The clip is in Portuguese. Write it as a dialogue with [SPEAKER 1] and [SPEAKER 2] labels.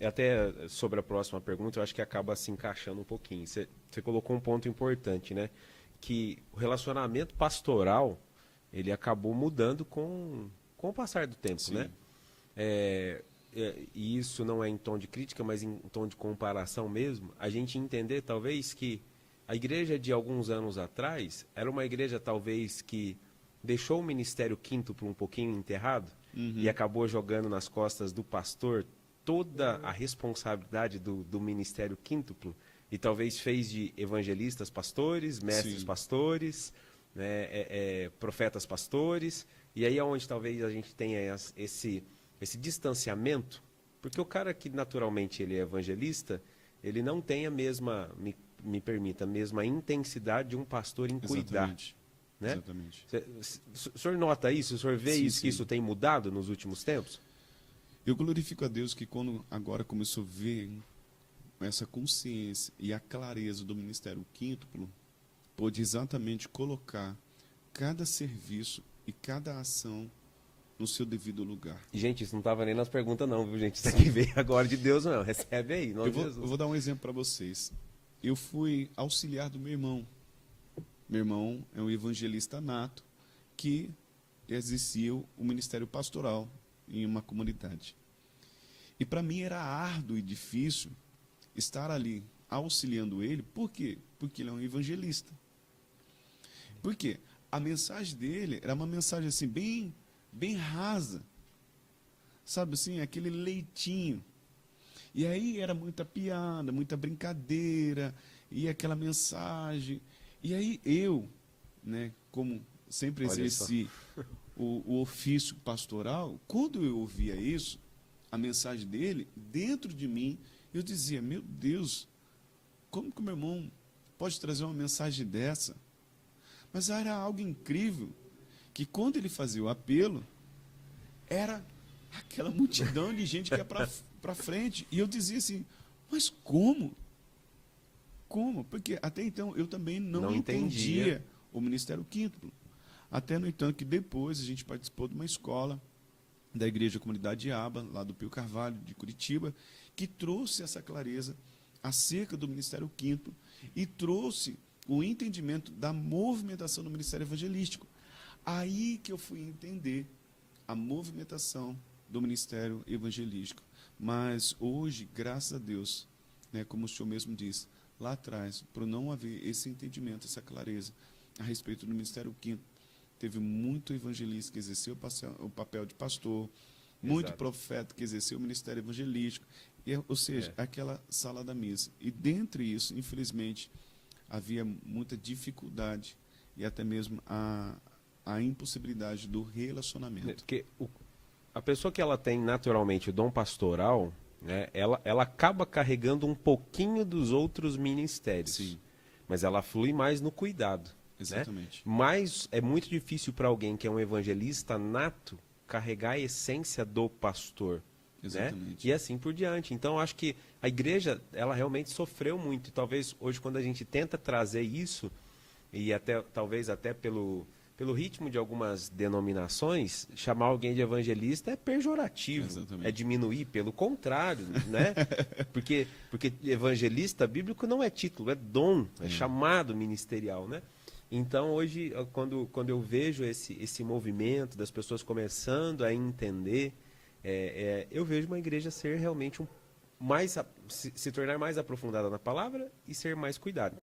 [SPEAKER 1] até sobre a próxima pergunta, eu acho que acaba se encaixando um pouquinho. Você colocou um ponto importante, né? Que o relacionamento pastoral, ele acabou mudando com o passar do tempo, né?
[SPEAKER 2] Sim,
[SPEAKER 1] E isso não é em tom de crítica, mas em tom de comparação mesmo, a gente entender talvez que a igreja de alguns anos atrás era uma igreja talvez que deixou o ministério quíntuplo um pouquinho enterrado e acabou jogando nas costas do pastor toda a responsabilidade do ministério quíntuplo e talvez fez de evangelistas pastores, mestres
[SPEAKER 2] sim,
[SPEAKER 1] pastores, né, profetas pastores, e aí é onde talvez a gente tenha esse distanciamento, porque o cara que naturalmente ele é evangelista, ele não tem a mesma, me permita, a mesma intensidade de um pastor em cuidar,
[SPEAKER 2] exatamente.
[SPEAKER 1] né?
[SPEAKER 2] Exatamente.
[SPEAKER 1] O senhor nota isso? O senhor vê
[SPEAKER 2] Sim,
[SPEAKER 1] isso, que
[SPEAKER 2] sim.
[SPEAKER 1] isso tem mudado nos últimos tempos?
[SPEAKER 2] Eu glorifico a Deus que quando agora começou a ver essa consciência e a clareza do ministério quíntuplo, pôde exatamente colocar cada serviço e cada ação no seu devido lugar.
[SPEAKER 1] E, gente, isso não estava nem nas perguntas não, viu, gente? Isso aqui veio agora de Deus, não. Recebe aí, em nome
[SPEAKER 2] Eu
[SPEAKER 1] de
[SPEAKER 2] vou, eu
[SPEAKER 1] Jesus.
[SPEAKER 2] vou dar um exemplo para vocês. Eu fui auxiliar do meu irmão. Meu irmão é um evangelista nato que exercia o ministério pastoral em uma comunidade. E para mim era árduo e difícil estar ali auxiliando ele. Por quê? Porque ele é um evangelista. Por quê? A mensagem dele era uma mensagem assim bem rasa. Sabe assim, aquele leitinho. E aí era muita piada, muita brincadeira, e aquela mensagem. E aí eu, né, como sempre
[SPEAKER 1] Olha só.
[SPEAKER 2] exerci o ofício pastoral, quando eu ouvia isso, a mensagem dele, dentro de mim, eu dizia, meu Deus, como que o meu irmão pode trazer uma mensagem dessa? Mas era algo incrível, que quando ele fazia o apelo, era aquela multidão de gente que ia para frente. E eu dizia assim, mas como? Como? Porque até então eu também não
[SPEAKER 1] Não entendia.
[SPEAKER 2] entendia o Ministério Quíntuplo. Até, no entanto, que depois a gente participou de uma escola da Igreja Comunidade de Aba, lá do Pio Carvalho, de Curitiba, que trouxe essa clareza acerca do Ministério Quíntuplo e trouxe o entendimento da movimentação do Ministério Evangelístico. Aí que eu fui entender a movimentação do Ministério Evangelístico. Mas hoje, graças a Deus, né, como o senhor mesmo disse, lá atrás, por não haver esse entendimento, essa clareza a respeito do Ministério Quinto, teve muito evangelista que exerceu o papel de pastor, muito
[SPEAKER 1] Exato.
[SPEAKER 2] profeta que exerceu o ministério evangelístico, ou seja, aquela sala da mesa. E dentre isso, infelizmente, havia muita dificuldade e até mesmo a impossibilidade do relacionamento.
[SPEAKER 1] Porque a pessoa que ela tem naturalmente o dom pastoral, né, ela acaba carregando um pouquinho dos outros ministérios.
[SPEAKER 2] Sim,
[SPEAKER 1] Mas ela flui mais no cuidado. Né?
[SPEAKER 2] exatamente.
[SPEAKER 1] Mas é muito difícil para alguém que é um evangelista nato carregar a essência do pastor. Né?
[SPEAKER 2] Exatamente.
[SPEAKER 1] E assim por diante. Então, acho que a igreja, ela realmente sofreu muito. E talvez hoje, quando a gente tenta trazer isso, e até talvez até pelo ritmo de algumas denominações, chamar alguém de evangelista é pejorativo,
[SPEAKER 2] Exatamente.
[SPEAKER 1] é diminuir, pelo contrário, né? Porque evangelista bíblico não é título, é dom, é chamado ministerial, né? Então, hoje, quando eu vejo esse movimento das pessoas começando a entender, eu vejo uma igreja ser realmente se tornar mais aprofundada na palavra e ser mais cuidada.